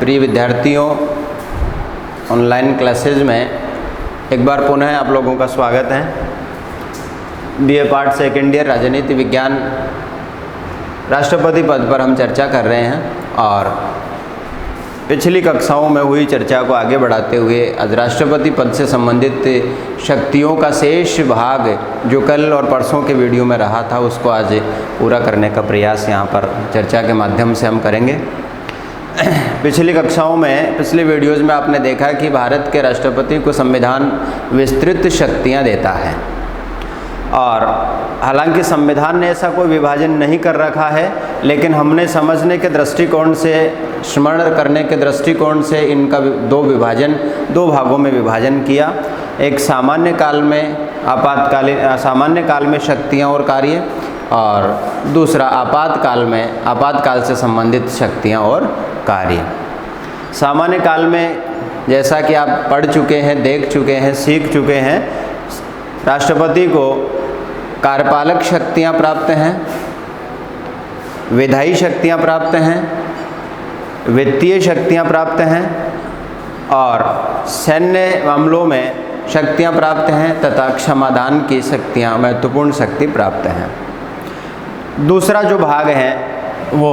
प्रिय विद्यार्थियों, online classes में एक बार पुनः आप लोगों का स्वागत है। बीए पार्ट सेकेंड ईयर राजनीति विज्ञान राष्ट्रपति पद पर हम चर्चा कर रहे हैं और पिछली कक्षाओं में हुई चर्चा को आगे बढ़ाते हुए आज राष्ट्रपति पद से संबंधित शक्तियों का शेष भाग जो कल और परसों के वीडियो में रहा था उसको आज पूरा करने का प्रयास यहाँ पर चर्चा के माध्यम से हम करेंगे। पिछली कक्षाओं में पिछले वीडियोज़ में आपने देखा कि भारत के राष्ट्रपति को संविधान विस्तृत शक्तियाँ देता है और हालांकि संविधान ने ऐसा कोई विभाजन नहीं कर रखा है, लेकिन हमने समझने के दृष्टिकोण से, स्मरण करने के दृष्टिकोण से इनका दो भागों में विभाजन किया। एक सामान्य काल में सामान्य काल में शक्तियाँ और कार्य, और दूसरा आपातकाल से संबंधित शक्तियाँ और कार्य। सामान्य काल में जैसा कि आप पढ़ चुके हैं, देख चुके हैं, सीख चुके हैं, राष्ट्रपति को कार्यपालक शक्तियाँ प्राप्त हैं, विधायी शक्तियाँ प्राप्त हैं, वित्तीय शक्तियाँ प्राप्त हैं और सैन्य मामलों में शक्तियाँ प्राप्त हैं तथा क्षमादान की शक्तियाँ, महत्वपूर्ण शक्ति प्राप्त हैं। दूसरा जो भाग है वो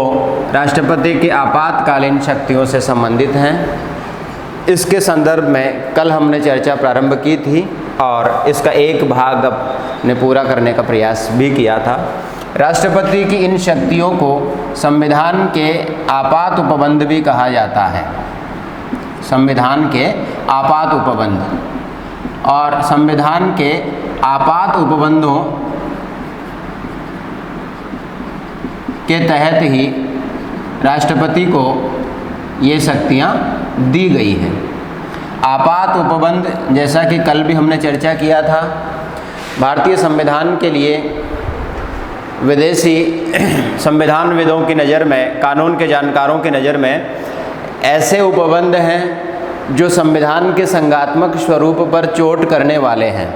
राष्ट्रपति की आपातकालीन शक्तियों से संबंधित हैं। इसके संदर्भ में कल हमने चर्चा प्रारंभ की थी और इसका एक भाग अपने पूरा करने का प्रयास भी किया था। राष्ट्रपति की इन शक्तियों को संविधान के आपात उपबंध भी कहा जाता है। संविधान के आपात उपबंध, और संविधान के आपात उपबंधों के तहत ही राष्ट्रपति को ये शक्तियाँ दी गई हैं। आपात उपबंध, जैसा कि कल भी हमने चर्चा किया था, भारतीय संविधान के लिए विदेशी संविधानविदों की नज़र में, कानून के जानकारों की नज़र में ऐसे उपबंध हैं जो संविधान के संज्ञात्मक स्वरूप पर चोट करने वाले हैं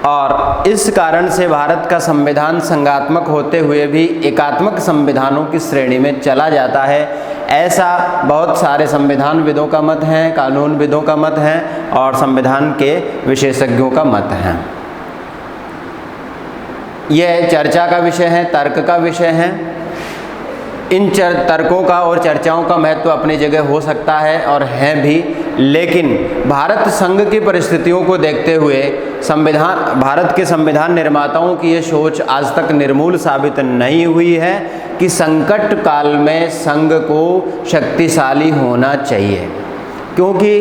और इस कारण से भारत का संविधान संज्ञात्मक होते हुए भी एकात्मक संविधानों की श्रेणी में चला जाता है। ऐसा बहुत सारे संविधानविदों का मत है, कानूनविदों का मत है और संविधान के विशेषज्ञों का मत है। यह चर्चा का विषय है, तर्क का विषय है। इन तर्कों का और चर्चाओं का महत्व अपनी जगह हो सकता है और है भी, लेकिन भारत संघ की परिस्थितियों को देखते हुए भारत के संविधान निर्माताओं की ये सोच आज तक निर्मूल साबित नहीं हुई है कि संकट काल में संघ को शक्तिशाली होना चाहिए, क्योंकि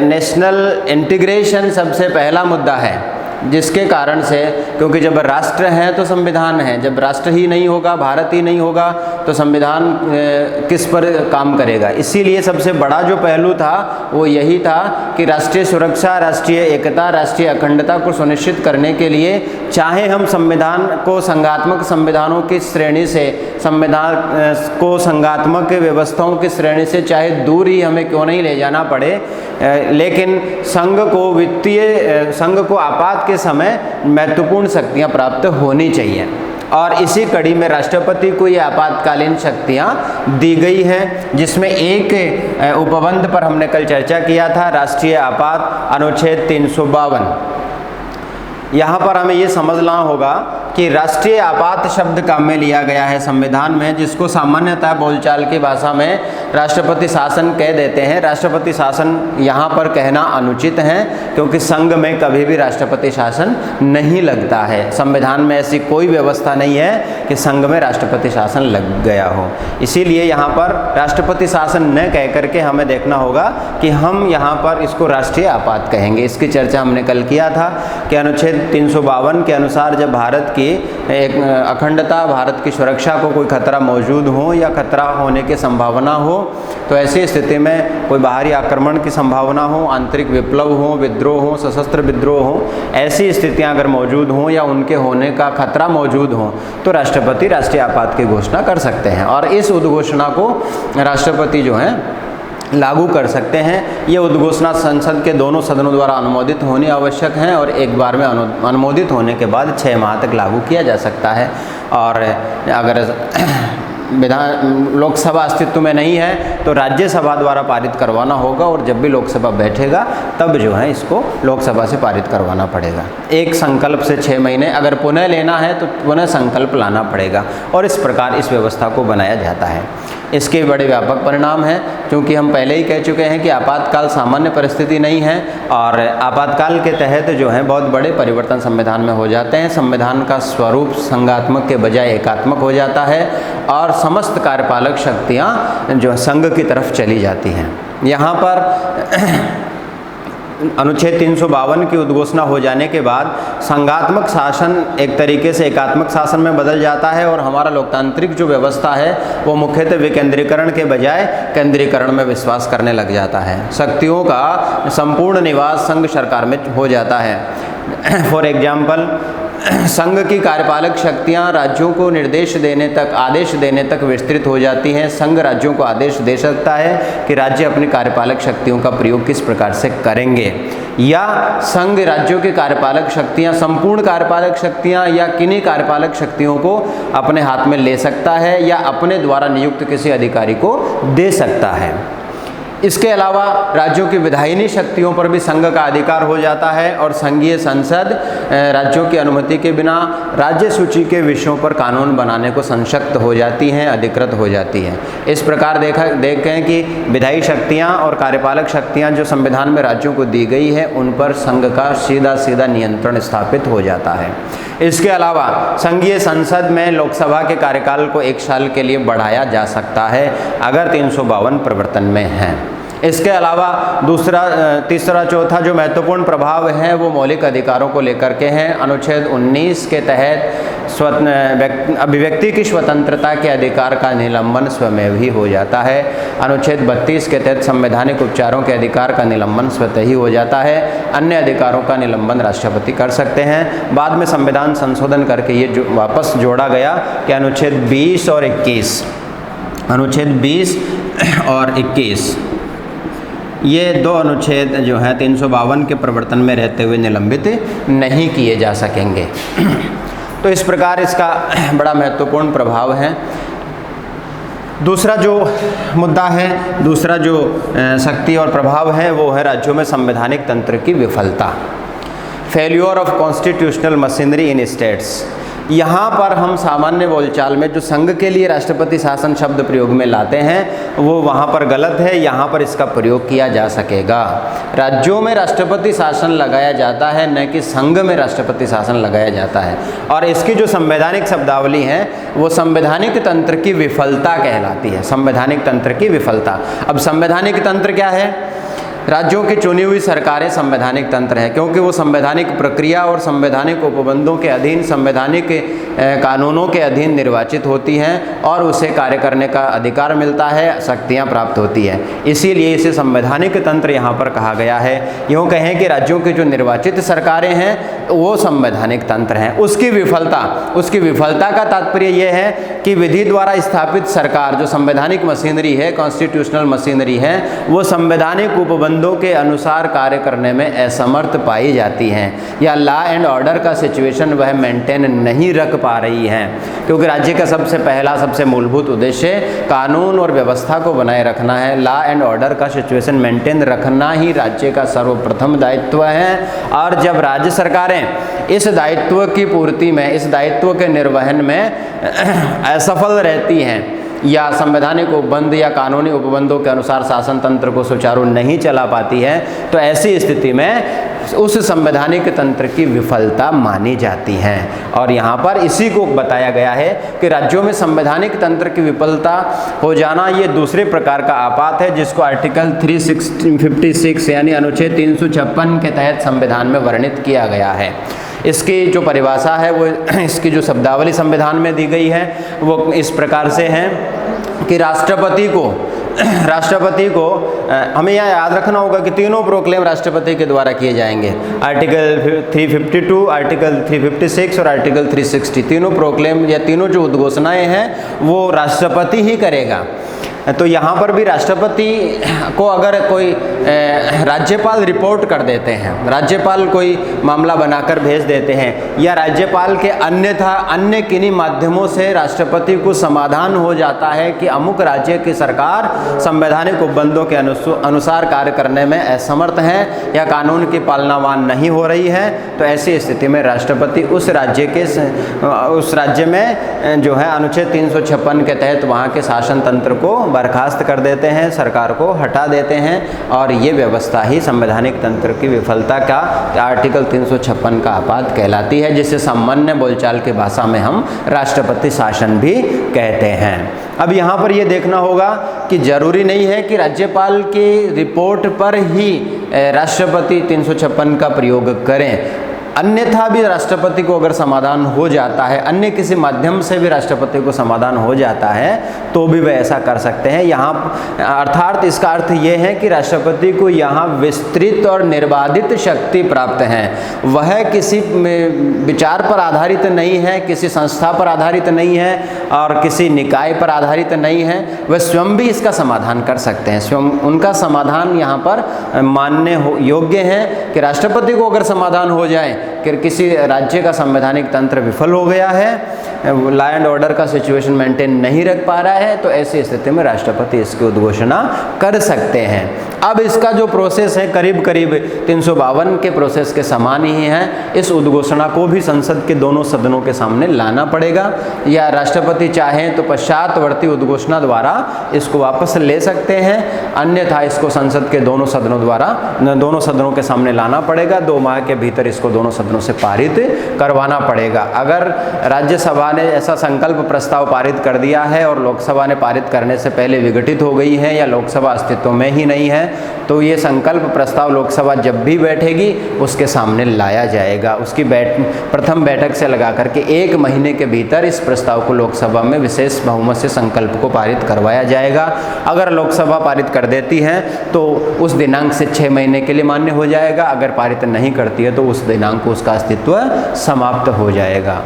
नेशनल इंटीग्रेशन सबसे पहला मुद्दा है, जिसके कारण से, क्योंकि जब राष्ट्र है तो संविधान है, जब राष्ट्र ही नहीं होगा, भारत ही नहीं होगा तो संविधान किस पर काम करेगा। इसीलिए सबसे बड़ा जो पहलू था वो यही था कि राष्ट्रीय सुरक्षा, राष्ट्रीय एकता, राष्ट्रीय अखंडता को सुनिश्चित करने के लिए चाहे हम संविधान को संघात्मक संविधानों की श्रेणी से, संविधान को संघात्मक व्यवस्थाओं की श्रेणी से चाहे दूर ही हमें क्यों नहीं ले जाना पड़े, लेकिन संघ को आपात के समय महत्वपूर्ण शक्तियां प्राप्त होनी चाहिए। और इसी कड़ी में राष्ट्रपति को ये आपातकालीन शक्तियां दी गई हैं, जिसमें एक उपबंध पर हमने कल चर्चा किया था, राष्ट्रीय आपात अनुच्छेद 352। यहाँ पर हमें ये समझना होगा कि राष्ट्रीय आपात शब्द काम में लिया गया है संविधान में, जिसको सामान्यतः बोलचाल की भाषा में राष्ट्रपति शासन कह देते हैं। राष्ट्रपति शासन यहाँ पर कहना अनुचित है, क्योंकि संघ में कभी भी राष्ट्रपति शासन नहीं लगता है। संविधान में ऐसी कोई व्यवस्था नहीं है कि संघ में राष्ट्रपति शासन लग गया हो। इसीलिए यहाँ पर राष्ट्रपति शासन न कह करके हमें देखना होगा कि हम यहाँ पर इसको राष्ट्रीय आपात कहेंगे। इसकी चर्चा हमने कल किया था कि अनुच्छेद 352 के अनुसार जब भारत की एक अखंडता, भारत की सुरक्षा को कोई खतरा मौजूद हो या खतरा होने की संभावना हो, तो ऐसी स्थिति में कोई बाहरी आक्रमण की संभावना हो, आंतरिक विप्लव हो, विद्रोह हो, सशस्त्र विद्रोह हो, ऐसी स्थितियां अगर मौजूद हों या उनके होने का खतरा मौजूद हो तो राष्ट्रपति राष्ट्रीय आपात की घोषणा कर सकते हैं और इस उद्घोषणा को राष्ट्रपति जो है लागू कर सकते हैं। ये उद्घोषणा संसद के दोनों सदनों द्वारा अनुमोदित होनी आवश्यक है और एक बार में अनुमोदित होने के बाद 6 माह तक लागू किया जा सकता है। और अगर लोकसभा अस्तित्व में नहीं है तो राज्यसभा द्वारा पारित करवाना होगा, और जब भी लोकसभा बैठेगा तब जो है इसको लोकसभा से पारित करवाना पड़ेगा। एक संकल्प से 6 महीने, अगर पुनः लेना है तो पुनः संकल्प लाना पड़ेगा, और इस प्रकार इस व्यवस्था को बनाया जाता है। इसके बड़े व्यापक परिणाम हैं, क्योंकि हम पहले ही कह चुके हैं कि आपातकाल सामान्य परिस्थिति नहीं है, और आपातकाल के तहत जो है बहुत बड़े परिवर्तन संविधान में हो जाते हैं। संविधान का स्वरूप संघात्मक के बजाय एकात्मक हो जाता है, और समस्त कार्यपालक शक्तियाँ जो संघ की तरफ चली जाती हैं। यहाँ पर अनुच्छेद 352 की उद्घोषणा हो जाने के बाद संघात्मक शासन एक तरीके से एकात्मक शासन में बदल जाता है, और हमारा लोकतांत्रिक जो व्यवस्था है वो मुख्यतः विकेंद्रीकरण के बजाय केंद्रीकरण में विश्वास करने लग जाता है। शक्तियों का संपूर्ण निवास संघ सरकार में हो जाता है। फॉर एग्जाम्पल, संघ की कार्यपालक शक्तियां राज्यों को निर्देश देने तक, आदेश देने तक विस्तृत हो जाती हैं। संघ राज्यों को आदेश दे सकता है कि राज्य अपनी कार्यपालक शक्तियों का प्रयोग किस प्रकार से करेंगे, या संघ राज्यों की कार्यपालक शक्तियां, संपूर्ण कार्यपालक शक्तियां या किन्हीं कार्यपालक शक्तियों को अपने हाथ में ले सकता है, या अपने द्वारा नियुक्त किसी अधिकारी को दे सकता है। इसके अलावा राज्यों की विधायिनी शक्तियों पर भी संघ का अधिकार हो जाता है, और संघीय संसद राज्यों की अनुमति के बिना राज्य सूची के विषयों पर कानून बनाने को संशक्त हो जाती हैं, अधिकृत हो जाती हैं। इस प्रकार देखें कि विधायी शक्तियां और कार्यपालक शक्तियां जो संविधान में राज्यों को दी गई है, उन पर संघ का सीधा सीधा नियंत्रण स्थापित हो जाता है। इसके अलावा संघीय संसद में लोकसभा के कार्यकाल को 1 साल के लिए बढ़ाया जा सकता है, अगर 352 प्रवर्तन में है। इसके अलावा तीसरा चौथा जो महत्वपूर्ण प्रभाव है वो मौलिक अधिकारों को लेकर के हैं। अनुच्छेद 19 के तहत अभिव्यक्ति की स्वतंत्रता के अधिकार का निलंबन स्वमेव ही हो जाता है। अनुच्छेद 32 के तहत संवैधानिक उपचारों के अधिकार का निलंबन स्वतः ही हो जाता है। अन्य अधिकारों का निलंबन राष्ट्रपति कर सकते हैं। बाद में संविधान संशोधन करके ये वापस जोड़ा गया कि अनुच्छेद 20 और 21, अनुच्छेद 20 और 21 ये 2 अनुच्छेद जो हैं 352 के प्रवर्तन में रहते हुए निलंबित नहीं किए जा सकेंगे। तो इस प्रकार इसका बड़ा महत्वपूर्ण प्रभाव है। दूसरा जो मुद्दा है, दूसरा जो शक्ति और प्रभाव है वो है राज्यों में संवैधानिक तंत्र की विफलता, failure of constitutional machinery in states. यहाँ पर हम सामान्य बोलचाल में जो संघ के लिए राष्ट्रपति शासन शब्द प्रयोग में लाते हैं वो वहाँ पर गलत है, यहाँ पर इसका प्रयोग किया जा सकेगा। राज्यों में राष्ट्रपति शासन लगाया जाता है, न कि संघ में राष्ट्रपति शासन लगाया जाता है। और इसकी जो संवैधानिक शब्दावली है वो संवैधानिक तंत्र की विफलता कहलाती है, संवैधानिक तंत्र की विफलता। अब संवैधानिक तंत्र क्या है? राज्यों की चुनी हुई सरकारें संवैधानिक तंत्र है, क्योंकि वो संवैधानिक प्रक्रिया और संवैधानिक उपबंधों के अधीन, संवैधानिक कानूनों के अधीन निर्वाचित होती हैं, और उसे कार्य करने का अधिकार मिलता है, शक्तियाँ प्राप्त होती है। इसीलिए इसे संवैधानिक तंत्र यहाँ पर कहा गया है। यूँ कहें कि राज्यों की जो निर्वाचित सरकारें हैं वो संवैधानिक तंत्र हैं। उसकी विफलता का तात्पर्य यह है कि विधि द्वारा स्थापित सरकार जो संवैधानिक मशीनरी है, कॉन्स्टिट्यूशनल मशीनरी है, वो संवैधानिक उपबंधों के अनुसार कार्य करने में असमर्थ पाई जाती हैं, या लॉ एंड ऑर्डर का सिचुएशन वह मेंटेन नहीं रख पा रही हैं। क्योंकि राज्य का सबसे मूलभूत उद्देश्य कानून और व्यवस्था को बनाए रखना है। लॉ एंड ऑर्डर का सिचुएशन मेंटेन रखना ही राज्य का सर्वप्रथम दायित्व है। और जब राज्य सरकारें इस दायित्व की पूर्ति में, इस दायित्व के निर्वहन में असफल रहती हैं, या संवैधानिक उपबंध या कानूनी उपबंधों के अनुसार शासन तंत्र को सुचारू नहीं चला पाती है, तो ऐसी स्थिति में उस संवैधानिक तंत्र की विफलता मानी जाती है। और यहाँ पर इसी को बताया गया है कि राज्यों में संवैधानिक तंत्र की विफलता हो जाना ये दूसरे प्रकार का आपात है, जिसको आर्टिकल 356 यानी अनुच्छेद 356 के तहत संविधान में वर्णित किया गया है। इसकी जो परिभाषा है वो, इसकी जो शब्दावली संविधान में दी गई है वो इस प्रकार से है कि राष्ट्रपति को हमें यह याद रखना होगा कि तीनों प्रोक्लेम राष्ट्रपति के द्वारा किए जाएंगे। आर्टिकल 352, आर्टिकल 356 और आर्टिकल 360, तीनों प्रोक्लेम या तीनों जो उद्घोषणाएं हैं वो राष्ट्रपति ही करेगा। तो यहाँ पर भी राष्ट्रपति को अगर कोई राज्यपाल रिपोर्ट कर देते हैं, राज्यपाल कोई मामला बनाकर भेज देते हैं, या राज्यपाल के अन्य किन्हीं माध्यमों से राष्ट्रपति को समाधान हो जाता है कि अमुक राज्य की सरकार संवैधानिक उपबंधों के अनुसार कार्य करने में असमर्थ है या कानून की पालनावान नहीं हो रही है, तो ऐसी स्थिति में राष्ट्रपति उस राज्य में जो है अनुच्छेद 356 के तहत वहाँ के शासन तंत्र को बर्खास्त कर देते हैं, सरकार को हटा देते हैं, और ये व्यवस्था ही संवैधानिक तंत्र की विफलता का आर्टिकल 356 का आपात कहलाती है, जिसे सामान्य बोलचाल की भाषा में हम राष्ट्रपति शासन भी कहते हैं। अब यहाँ पर ये देखना होगा कि जरूरी नहीं है कि राज्यपाल की रिपोर्ट पर ही राष्ट्रपति 356 का प्रयोग करें, अन्यथा भी राष्ट्रपति को अगर समाधान हो जाता है, अन्य किसी माध्यम से भी राष्ट्रपति को समाधान हो जाता है, तो भी वे ऐसा कर सकते हैं। यहाँ अर्थात इसका अर्थ ये है कि राष्ट्रपति को यहाँ विस्तृत और निर्बाधित शक्ति प्राप्त है। वह किसी विचार पर आधारित नहीं है, किसी संस्था पर आधारित नहीं है और किसी निकाय पर आधारित नहीं है, वह स्वयं भी इसका समाधान कर सकते हैं। स्वयं उनका समाधान यहाँ पर मानने योग्य है कि राष्ट्रपति को अगर समाधान हो जाए कि किसी राज्य का संवैधानिक तंत्र विफल हो गया है, लॉ एंड ऑर्डर का सिचुएशन मेंटेन नहीं रख पा रहा है, तो ऐसी स्थिति में राष्ट्रपति इसकी उद्घोषणा कर सकते हैं। अब इसका जो प्रोसेस है करीब 352 के प्रोसेस के समान ही है। इस उद्घोषणा को भी संसद के दोनों सदनों के सामने लाना पड़ेगा, या राष्ट्रपति चाहें तो पश्चातवर्ती उद्घोषणा द्वारा इसको वापस ले सकते हैं, अन्यथा इसको संसद के दोनों सदनों के सामने लाना पड़ेगा। 2 माह के भीतर इसको दोनों सदनों से पारित करवाना पड़ेगा। अगर राज्यसभा ने ऐसा संकल्प प्रस्ताव पारित कर दिया है और लोकसभा ने पारित करने से पहले विघटित हो गई है या लोकसभा अस्तित्व में ही नहीं है, तो ये संकल्प प्रस्ताव लोकसभा जब भी बैठेगी उसके सामने लाया जाएगा। उसकी प्रथम बैठक से लगा करके 1 महीने के भीतर इस प्रस्ताव को लोकसभा में विशेष बहुमत से संकल्प को पारित करवाया जाएगा। अगर लोकसभा पारित कर देती है तो उस दिनांक से 6 महीने के लिए मान्य हो जाएगा, अगर पारित नहीं करती है तो उस दिनांक को उसका अस्तित्व समाप्त हो जाएगा।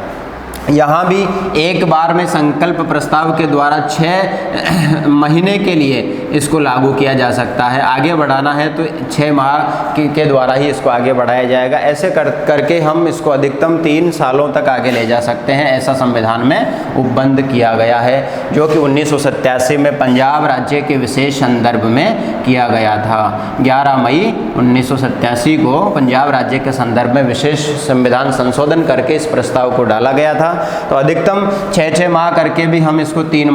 यहाँ भी एक बार में संकल्प प्रस्ताव के द्वारा 6 महीने के लिए इसको लागू किया जा सकता है। आगे बढ़ाना है तो 6 माह के द्वारा ही इसको आगे बढ़ाया जाएगा। ऐसे करके हम इसको अधिकतम 3 सालों तक आगे ले जा सकते हैं, ऐसा संविधान में उपबंध किया गया है, जो कि 1987 में पंजाब राज्य के विशेष संदर्भ में किया गया था। 11 मई 1987 को पंजाब राज्य के संदर्भ में विशेष संविधान संशोधन करके इस प्रस्ताव को डाला गया था। तो अधिकतम 6 माह करके भी हम इसको 3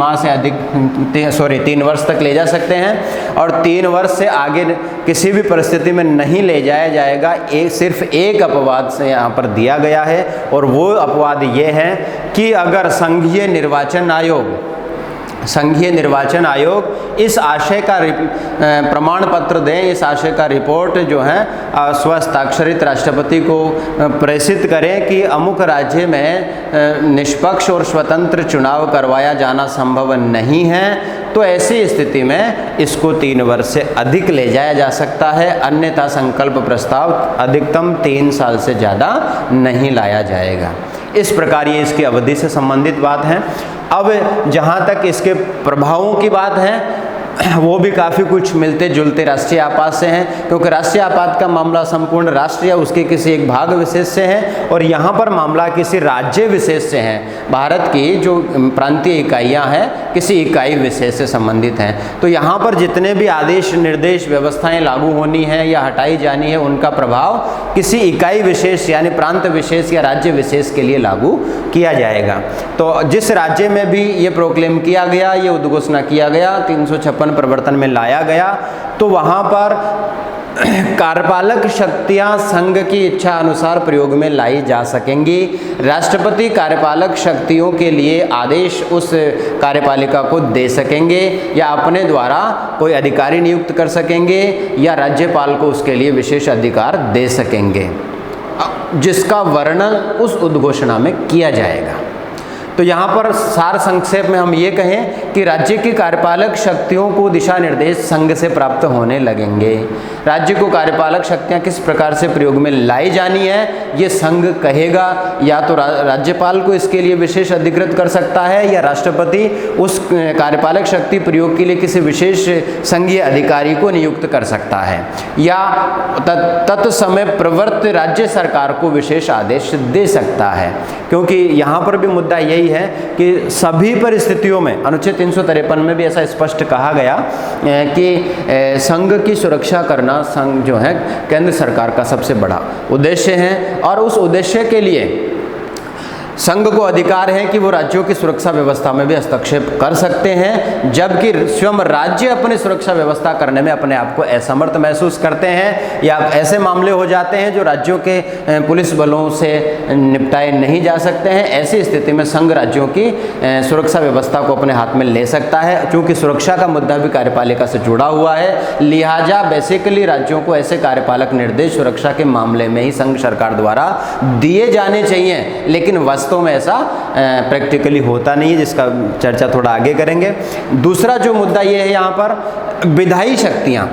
वर्ष तक ले जा सकते हैं, और 3 वर्ष से आगे किसी भी परिस्थिति में नहीं ले जाया जाएगा। सिर्फ एक अपवाद से यहाँ पर दिया गया है, और वो अपवाद ये है कि अगर संघीय निर्वाचन आयोग इस आशय का प्रमाण पत्र दें, इस आशय का रिपोर्ट जो है स्वहस्ताक्षरित राष्ट्रपति को प्रेषित करें कि अमुक राज्य में निष्पक्ष और स्वतंत्र चुनाव करवाया जाना संभव नहीं है, तो ऐसी स्थिति में इसको 3 वर्ष से अधिक ले जाया जा सकता है, अन्यथा संकल्प प्रस्ताव अधिकतम 3 साल से ज़्यादा नहीं लाया जाएगा। इस प्रकार ये इसकी अवधि से संबंधित बात है। अब जहाँ तक इसके प्रभावों की बात है, वो भी काफ़ी कुछ मिलते जुलते राष्ट्रीय आपात से हैं, क्योंकि राष्ट्रीय आपात का मामला संपूर्ण राष्ट्र या उसके किसी एक भाग विशेष से है, और यहाँ पर मामला किसी राज्य विशेष से है। भारत की जो प्रांतीय इकाइयाँ हैं किसी इकाई विशेष से संबंधित हैं। तो यहाँ पर जितने भी आदेश निर्देश व्यवस्थाएं लागू होनी है या हटाई जानी है, उनका प्रभाव किसी इकाई विशेष यानी प्रांत विशेष या राज्य विशेष के लिए लागू किया जाएगा। तो जिस राज्य में भी ये प्रोक्लेम किया गया, ये उद्घोषणा किया गया, 356 प्रवर्तन में लाया गया, तो वहाँ पर कार्यपालक शक्तियां संघ की इच्छा अनुसार प्रयोग में लाई जा सकेंगी। राष्ट्रपति कार्यपालक शक्तियों के लिए आदेश उस कार्यपालिका को दे सकेंगे, या अपने द्वारा कोई अधिकारी नियुक्त कर सकेंगे, या राज्यपाल को उसके लिए विशेष अधिकार दे सकेंगे, जिसका वर्णन उस उद्घोषणा में किया जाएगा। तो यहाँ पर सार संक्षेप में हम ये कहें कि राज्य की कार्यपालक शक्तियों को दिशा निर्देश संघ से प्राप्त होने लगेंगे। राज्य को कार्यपालक शक्तियाँ किस प्रकार से प्रयोग में लाई जानी है ये संघ कहेगा, या तो राज्यपाल को इसके लिए विशेष अधिकृत कर सकता है, या राष्ट्रपति उस कार्यपालक शक्ति प्रयोग के लिए किसी विशेष संघीय अधिकारी को नियुक्त कर सकता है, या तत्समय प्रवृत्त राज्य सरकार को विशेष आदेश दे सकता है। क्योंकि यहाँ पर भी मुद्दा यही है कि सभी परिस्थितियों में अनुच्छेद 353 में भी ऐसा स्पष्ट कहा गया कि संघ की सुरक्षा करना संघ जो है केंद्र सरकार का सबसे बड़ा उद्देश्य है, और उस उद्देश्य के लिए संघ को अधिकार है कि वो राज्यों की सुरक्षा व्यवस्था में भी हस्तक्षेप कर सकते हैं, जबकि स्वयं राज्य अपनी सुरक्षा व्यवस्था करने में अपने आप को असमर्थ महसूस करते हैं, या ऐसे मामले हो जाते हैं जो राज्यों के पुलिस बलों से निपटाए नहीं जा सकते हैं। ऐसी स्थिति में संघ राज्यों की सुरक्षा व्यवस्था को अपने हाथ में ले सकता है। क्योंकि सुरक्षा का मुद्दा भी कार्यपालिका से जुड़ा हुआ है, लिहाजा बेसिकली राज्यों को ऐसे कार्यपालक निर्देश सुरक्षा के मामले में ही संघ सरकार द्वारा दिए जाने चाहिए, लेकिन वास्तव में ऐसा प्रैक्टिकली होता नहीं है, जिसका चर्चा थोड़ा आगे करेंगे। दूसरा जो मुद्दा ये है यहाँ पर विधायी शक्तियाँ,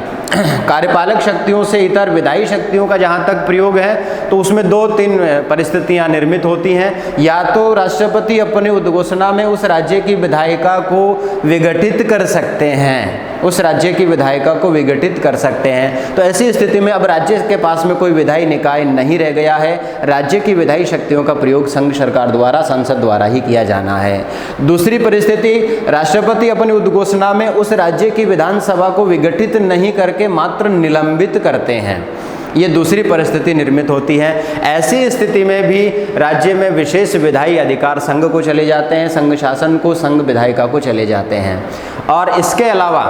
कार्यपालक शक्तियों से इतर विधायी शक्तियों का जहाँ तक प्रयोग है तो उसमें 2-3 परिस्थितियाँ निर्मित होती हैं। या तो राष्ट्रपति अपने उद्घोषणा में उस राज्य की विधायिका को विघटित कर सकते हैं, उस राज्य की विधायिका को विघटित कर सकते हैं। तो ऐसी स्थिति में अब राज्य के पास में कोई विधायी निकाय नहीं रह गया है, राज्य की विधायी शक्तियों का प्रयोग संघ सरकार द्वारा, संसद द्वारा ही किया जाना है। दूसरी परिस्थिति, राष्ट्रपति अपनी उद्घोषणा में उस राज्य की विधानसभा को विघटित नहीं करके मात्र निलंबित करते हैं, ये दूसरी परिस्थिति निर्मित होती है। ऐसी स्थिति में भी राज्य में विशेष विधायी अधिकार संघ को चले जाते हैं, संघ शासन को, संघ विधायिका को चले जाते हैं। और इसके अलावा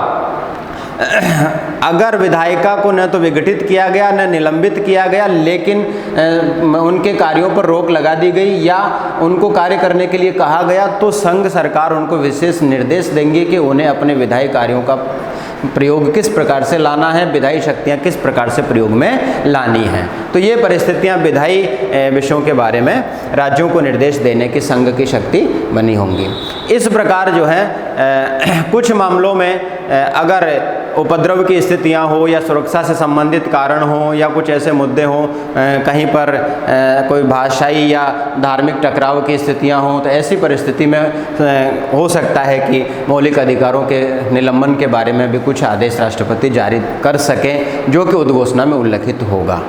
अगर विधायिका को न तो विघटित किया गया न निलंबित किया गया, लेकिन उनके कार्यों पर रोक लगा दी गई या उनको कार्य करने के लिए कहा गया, तो संघ सरकार उनको विशेष निर्देश देंगे कि उन्हें अपने विधायी कार्यों का प्रयोग किस प्रकार से लाना है, विधायी शक्तियाँ किस प्रकार से प्रयोग में लानी हैं। तो ये परिस्थितियाँ विधायी विषयों के बारे में राज्यों को निर्देश देने की संघ की शक्ति बनी होंगी। इस प्रकार जो है कुछ मामलों में अगर उपद्रव की स्थितियाँ हो या सुरक्षा से संबंधित कारण हो या कुछ ऐसे मुद्दे हों, कहीं पर कोई भाषाई या धार्मिक टकराव की स्थितियाँ हों, तो ऐसी परिस्थिति में हो सकता है कि मौलिक अधिकारों के निलंबन के बारे में भी कुछ आदेश राष्ट्रपति जारी कर सकें, जो कि उद्घोषणा में उल्लिखित होगा।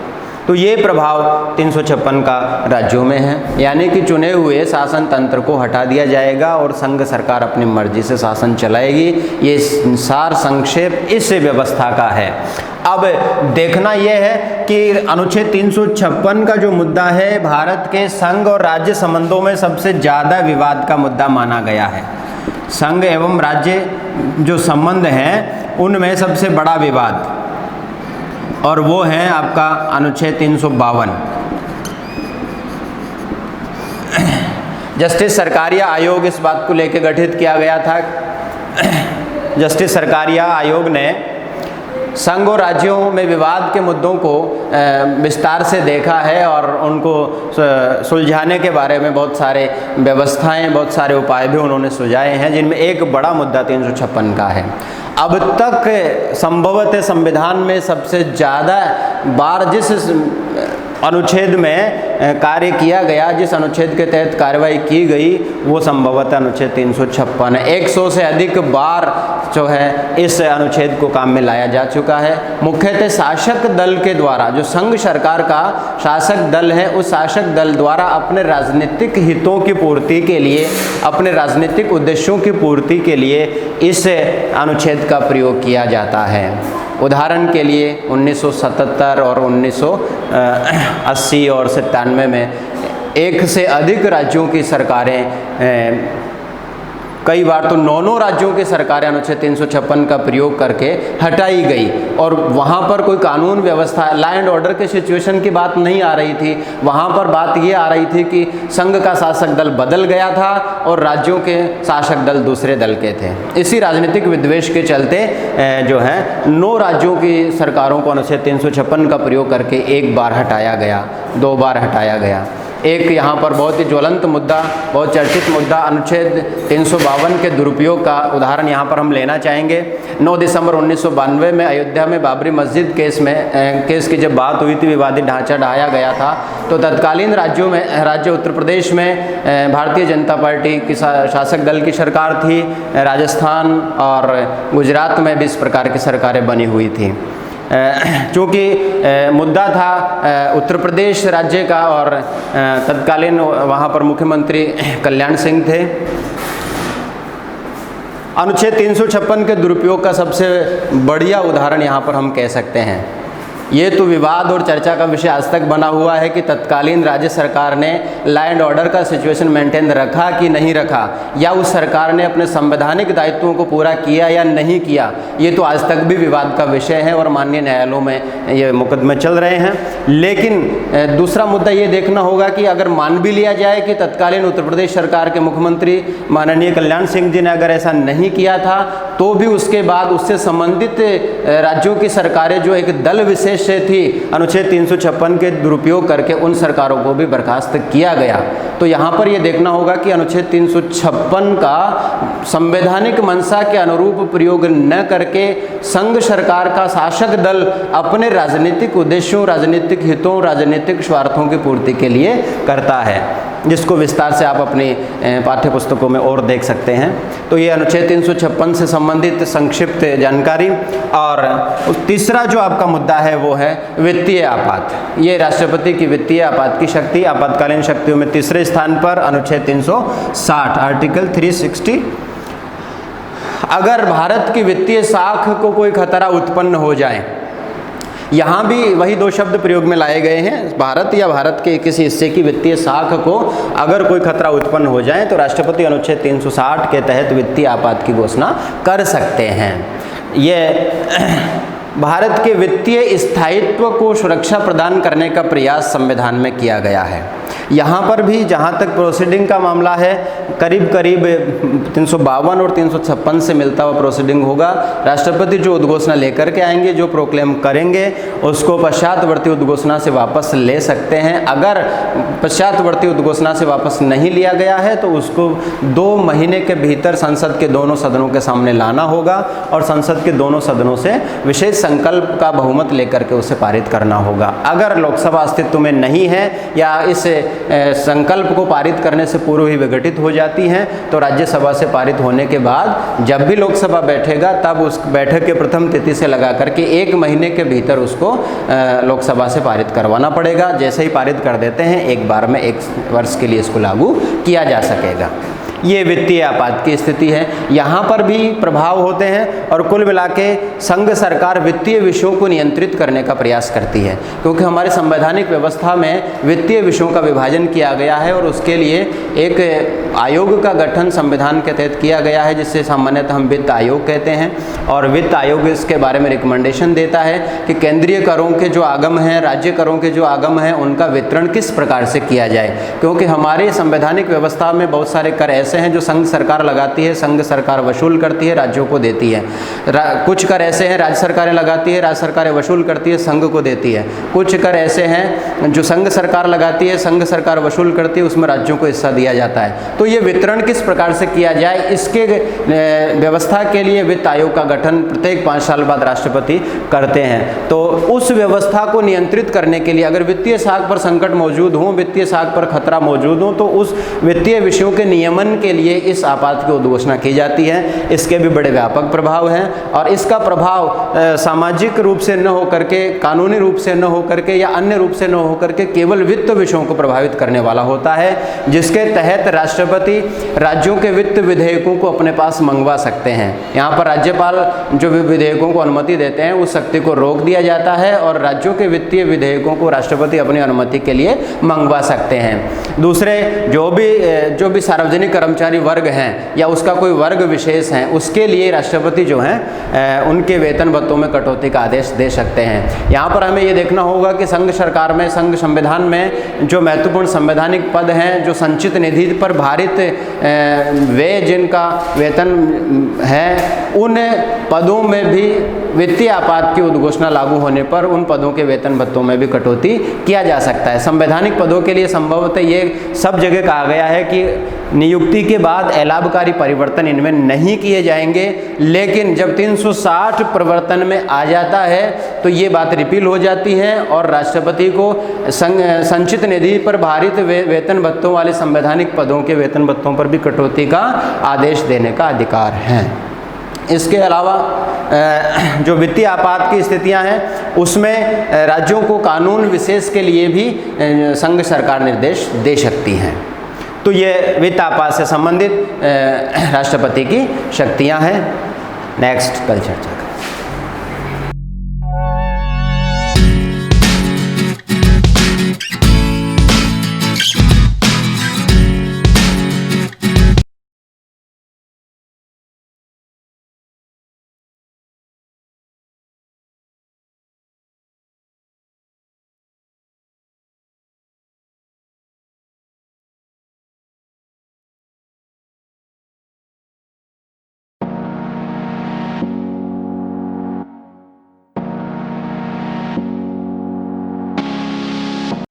तो ये प्रभाव 356 का राज्यों में है, यानी कि चुने हुए शासन तंत्र को हटा दिया जाएगा और संघ सरकार अपनी मर्जी से शासन चलाएगी। ये सार संक्षेप इस व्यवस्था का है। अब देखना यह है कि अनुच्छेद 356 का जो मुद्दा है भारत के संघ और राज्य संबंधों में सबसे ज़्यादा विवाद का मुद्दा माना गया है। संघ एवं राज्य जो संबंध हैं उनमें सबसे बड़ा विवाद, और वो है आपका अनुच्छेद 352। जस्टिस सरकारिया आयोग इस बात को लेकर गठित किया गया था। जस्टिस सरकारिया आयोग ने संघ और राज्यों में विवाद के मुद्दों को विस्तार से देखा है और उनको सुलझाने के बारे में बहुत सारे व्यवस्थाएं, बहुत सारे उपाय भी उन्होंने सुझाए हैं, जिनमें एक बड़ा मुद्दा 356 का है। अब तक संभवतः संविधान में सबसे ज़्यादा बार जिस अनुच्छेद में कार्य किया गया, जिस अनुच्छेद के तहत कार्रवाई की गई, वो संभवतः अनुच्छेद 356 है। 100 से अधिक बार जो है इस अनुच्छेद को काम में लाया जा चुका है। मुख्यतः शासक दल के द्वारा, जो संघ सरकार का शासक दल है, उस शासक दल द्वारा अपने राजनीतिक हितों की पूर्ति के लिए, अपने राजनीतिक उद्देश्यों की पूर्ति के लिए इस अनुच्छेद का प्रयोग किया जाता है। उदाहरण के लिए 1977 और 1980 और 97 में एक से अधिक राज्यों की सरकारें, कई बार तो 9 राज्यों की सरकारें अनुच्छेद 356 का प्रयोग करके हटाई गई, और वहाँ पर कोई कानून व्यवस्था, लॉ एंड ऑर्डर के सिचुएशन की बात नहीं आ रही थी। वहाँ पर बात ये आ रही थी कि संघ का शासक दल बदल गया था और राज्यों के शासक दल दूसरे दल के थे। इसी राजनीतिक विद्वेष के चलते जो है 9 राज्यों की सरकारों को अनुच्छेद 356 का प्रयोग करके एक बार हटाया गया, 2 बार हटाया गया। एक यहाँ पर बहुत ही ज्वलंत मुद्दा, बहुत चर्चित मुद्दा अनुच्छेद 352 के दुरुपयोग का उदाहरण यहाँ पर हम लेना चाहेंगे। 9 दिसंबर 1992 में अयोध्या में बाबरी मस्जिद केस की जब बात हुई थी, विवादित ढांचा ढाया गया था, तो तत्कालीन राज्य उत्तर प्रदेश में भारतीय जनता पार्टी की शासक दल की सरकार थी। राजस्थान और गुजरात में भी इस प्रकार की सरकारें बनी हुई थी। चूँकि मुद्दा था उत्तर प्रदेश राज्य का और तत्कालीन वहाँ पर मुख्यमंत्री कल्याण सिंह थे। अनुच्छेद 356 के दुरुपयोग का सबसे बढ़िया उदाहरण यहाँ पर हम कह सकते हैं। ये तो विवाद और चर्चा का विषय आज तक बना हुआ है कि तत्कालीन राज्य सरकार ने लॉ एंड ऑर्डर का सिचुएशन मेंटेन रखा कि नहीं रखा, या उस सरकार ने अपने संवैधानिक दायित्वों को पूरा किया या नहीं किया। ये तो आज तक भी विवाद का विषय है और माननीय न्यायालयों में ये मुकदमे चल रहे हैं। लेकिन दूसरा मुद्दा ये देखना होगा कि अगर मान भी लिया जाए कि तत्कालीन उत्तर प्रदेश सरकार के मुख्यमंत्री माननीय कल्याण सिंह जी ने अगर ऐसा नहीं किया था, तो भी उसके बाद उससे संबंधित राज्यों की सरकारें जो एक दल विशेष से थी, अनुच्छेद 356 के दुरुपयोग करके उन सरकारों को भी बर्खास्त किया गया। तो यहाँ पर यह देखना होगा कि अनुच्छेद 356 का संवैधानिक मंशा के अनुरूप प्रयोग न करके संघ सरकार का शासक दल अपने राजनीतिक उद्देश्यों, राजनीतिक हितों, राजनीतिक स्वार्थों की पूर्ति के लिए करता है, जिसको विस्तार से आप अपनी पाठ्य पुस्तकों में और देख सकते हैं। तो ये अनुच्छेद 356 से संबंधित संक्षिप्त जानकारी। और तीसरा जो आपका मुद्दा है वो है वित्तीय आपात। ये राष्ट्रपति की वित्तीय आपात की शक्ति, आपातकालीन शक्तियों में तीसरे स्थान पर अनुच्छेद 360 आर्टिकल 360। अगर भारत की वित्तीय साख को कोई खतरा उत्पन्न हो जाए, यहाँ भी वही दो शब्द प्रयोग में लाए गए हैं, भारत या भारत के किसी हिस्से की वित्तीय साख को अगर कोई खतरा उत्पन्न हो जाए तो राष्ट्रपति अनुच्छेद 360 के तहत वित्तीय आपात की घोषणा कर सकते हैं। ये भारत के वित्तीय स्थायित्व को सुरक्षा प्रदान करने का प्रयास संविधान में किया गया है। यहाँ पर भी जहाँ तक प्रोसीडिंग का मामला है, करीब 352 और 356 से मिलता हुआ प्रोसीडिंग होगा। राष्ट्रपति जो उद्घोषणा लेकर के आएंगे, जो प्रोक्लेम करेंगे, उसको पश्चातवर्ती उद्घोषणा से वापस ले सकते हैं। अगर पश्चातवर्ती उद्घोषणा से वापस नहीं लिया गया है तो उसको 2 महीने के भीतर संसद के दोनों सदनों के सामने लाना होगा और संसद के दोनों सदनों से विशेष संकल्प का बहुमत लेकर के उसे पारित करना होगा। अगर लोकसभा अस्तित्व में नहीं है या इस संकल्प को पारित करने से पूर्व ही विघटित हो जाती हैं, तो राज्यसभा से पारित होने के बाद जब भी लोकसभा बैठेगा तब उस बैठक के प्रथम तिथि से लगा करके 1 महीने के भीतर उसको लोकसभा से पारित करवाना पड़ेगा। जैसे ही पारित कर देते हैं, एक बार में 1 वर्ष के लिए इसको लागू किया जा सकेगा। ये वित्तीय आपात की स्थिति है। यहाँ पर भी प्रभाव होते हैं और कुल मिला के संघ सरकार वित्तीय विषयों को नियंत्रित करने का प्रयास करती है, क्योंकि हमारे संवैधानिक व्यवस्था में वित्तीय विषयों का विभाजन किया गया है और उसके लिए एक आयोग का गठन संविधान के तहत किया गया है, जिससे सामान्यतः हम वित्त आयोग कहते हैं। और वित्त आयोग इसके बारे में रिकमेंडेशन देता है कि केंद्रीय करों के जो आगम हैं, राज्य करों के जो आगम हैं, उनका वितरण किस प्रकार से किया जाए, क्योंकि हमारे संवैधानिक व्यवस्था में बहुत सारे कर ऐसे हैं जो संघ सरकार लगाती है, संघ सरकार वसूल करती है, राज्यों को देती है। कुछ कर ऐसे हैं राज्य सरकारें लगाती है, राज्य सरकारें वसूल करती है, संघ को देती है। कुछ कर ऐसे हैं जो संघ सरकार लगाती है, संघ सरकार वसूल करती है, उसमें राज्यों को हिस्सा दिया जाता है। तो ये वितरण किस प्रकार से किया जाए, इसके व्यवस्था के लिए वित्त आयोग का गठन प्रत्येक 5 साल बाद राष्ट्रपति करते हैं। तो उस व्यवस्था को नियंत्रित करने के लिए अगर वित्तीय साख पर संकट मौजूद हो, वित्तीय साख पर खतरा मौजूद हो, तो उस वित्तीय विषयों के नियमन के लिए इस आपात की उद्घोषणा की जाती है। इसके भी बड़े व्यापक प्रभाव हैं और इसका प्रभाव सामाजिक रूप से न हो करके, कानूनी रूप से न हो करके या अन्य रूप से न हो करके केवल वित्त विषयों को प्रभावित करने वाला होता है, जिसके तहत राष्ट्रपति राज्यों के वित्त विधेयकों को अपने पास मंगवा सकते हैं। यहाँ पर राज्यपाल जो भी विधेयकों को अनुमति देते हैं उस शक्ति को रोक दिया जाता है और राज्यों के वित्तीय विधेयकों को राष्ट्रपति अपनी अनुमति के लिए मंगवा सकते हैं। दूसरे जो भी सार्वजनिक कर्मचारी वर्ग हैं या उसका कोई वर्ग विशेष है, उसके लिए राष्ट्रपति जो हैं उनके वेतन भत्तों में कटौती का आदेश दे सकते हैं। यहाँ पर हमें ये देखना होगा कि संघ सरकार में, संघ संविधान में जो महत्वपूर्ण संवैधानिक पद हैं, जो संचित निधि पर भारी भारित वे जिनका वेतन है उन पदों में भी वित्तीय आपात की उद्घोषणा लागू होने पर उन पदों के वेतन भत्तों में भी कटौती किया जा सकता है। संवैधानिक पदों के लिए संभवतः ये सब जगह कहा गया है कि नियुक्ति के बाद अलाभकारी परिवर्तन इनमें नहीं किए जाएंगे, लेकिन जब 360 प्रवर्तन में आ जाता है तो ये बात रिपील हो जाती है और राष्ट्रपति को संचित निधि पर भारित वेतन भत्तों वाले संवैधानिक पदों के वेतन भत्तों पर भी कटौती का आदेश देने का अधिकार है। इसके अलावा जो वित्तीय आपात की स्थितियां हैं उसमें राज्यों को कानून विशेष के लिए भी संघ सरकार निर्देश दे सकती हैं। तो ये वित्त आपात से संबंधित राष्ट्रपति की शक्तियां हैं। नेक्स्ट कल चर्चा करेंगे।